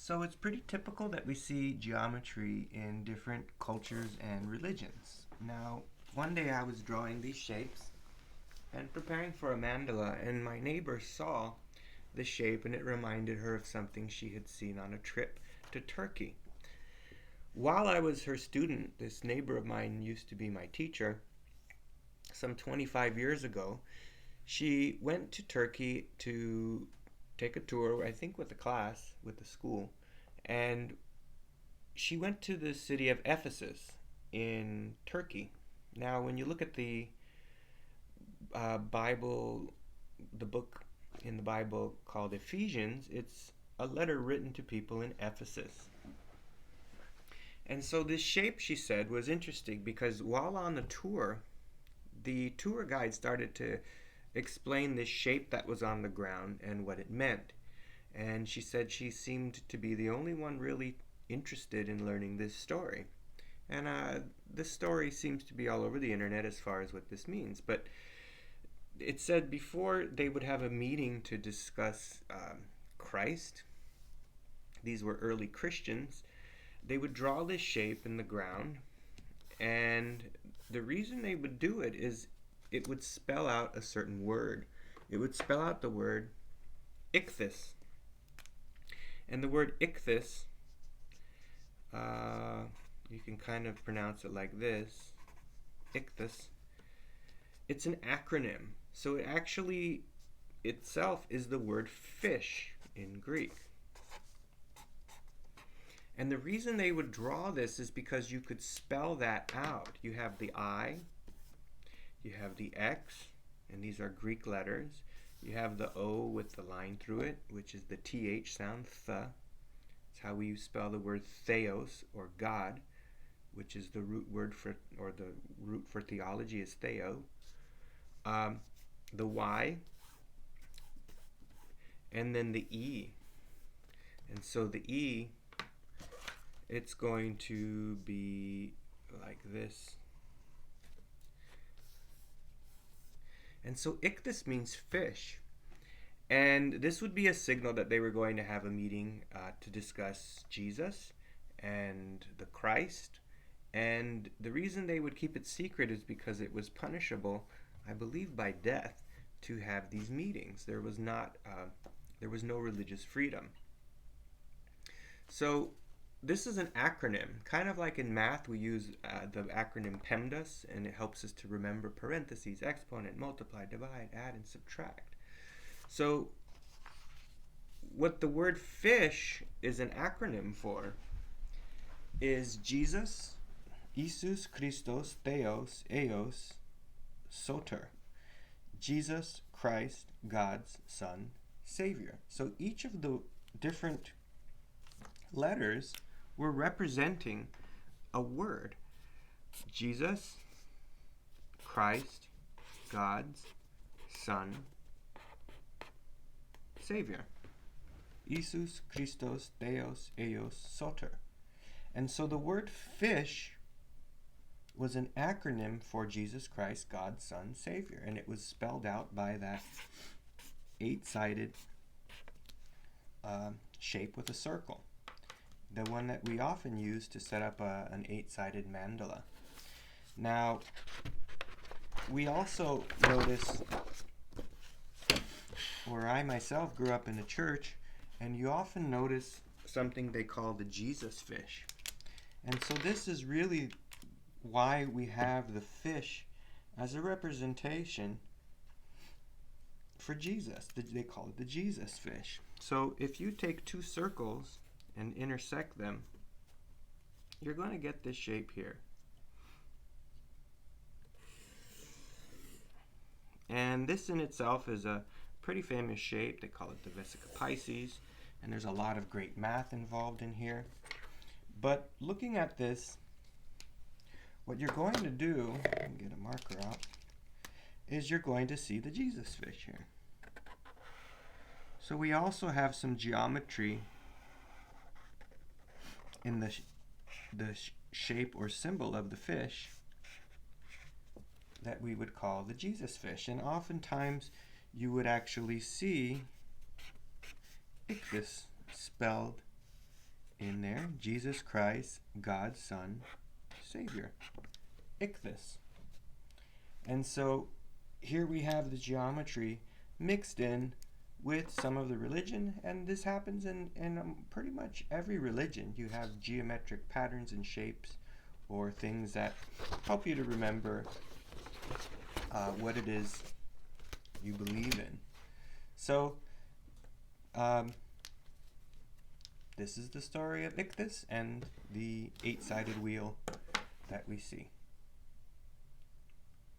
So it's pretty typical that we see geometry in different cultures and religions. Now, one day I was drawing these shapes and preparing for a mandala, and my neighbor saw the shape and it reminded her of something she had seen on a trip to Turkey. While I was her student, this neighbor of mine used to be my teacher. Some 25 years ago, she went to Turkey to take a tour, I think with the class, with the school, and she went to the city of Ephesus in Turkey. Now, when you look at the Bible, the book in the Bible called Ephesians, it's a letter written to people in Ephesus. And so this shape, she said, was interesting because while on the tour guide started to explain this shape that was on the ground and what it meant. And she said she seemed to be the only one really interested in learning this story. And this story seems to be all over the internet as far as what this means. But it said before they would have a meeting to discuss Christ, these were early Christians, they would draw this shape in the ground. And the reason they would do it is it would spell out a certain word. It would spell out the word Ichthys. And the word Ichthys, you can kind of pronounce it like this, Ichthys. It's an acronym. So it actually itself is the word fish in Greek. And the reason they would draw this is because you could spell that out. You have the I, you have the X, and these are Greek letters. You have the O with the line through it, which is the TH sound, th. It's how we spell the word theos, or God, which is the root word for, or the root for theology is theo. The Y, and then the E. And so the E, it's going to be like this. And so Ichthys means fish. And this would be a signal that they were going to have a meeting to discuss Jesus and the Christ. And the reason they would keep it secret is because it was punishable, I believe, by death to have these meetings. There was no religious freedom. So this is an acronym. Kind of like in math, we use the acronym PEMDAS, and it helps us to remember parentheses, exponent, multiply, divide, add, and subtract. So what the word fish is an acronym for is Jesus, Isus Christos, Theos, Eos, Soter. Jesus, Christ, God's Son, Savior. So each of the different letters were representing a word. Jesus, Christ, God's Son, Savior. Isus Christos Theos Eos Soter. And so the word fish was an acronym for Jesus Christ, God's Son, Savior. And it was spelled out by that 8-sided shape with a circle. The one that we often use to set up an 8-sided mandala. Now, we also notice, where I myself grew up in a church, and you often notice something they call the Jesus fish. And so this is really why we have the fish as a representation for Jesus. They call it the Jesus fish. So if you take two circles and intersect them, you're going to get this shape here. And this in itself is a pretty famous shape. They call it the Vesica Pisces, and there's a lot of great math involved in here. But looking at this, what you're going to do, get a marker out, is you're going to see the Jesus fish here. So we also have some geometry in the shape or symbol of the fish that we would call the Jesus fish. And oftentimes you would actually see Ichthys spelled in there. Jesus Christ, God's Son, Savior. Ichthus. And so here we have the geometry mixed in with some of the religion, and this happens in pretty much every religion. You have geometric patterns and shapes, or things that help you to remember what it is you believe in. So this is the story of Ichthus and the 8-sided wheel that we see.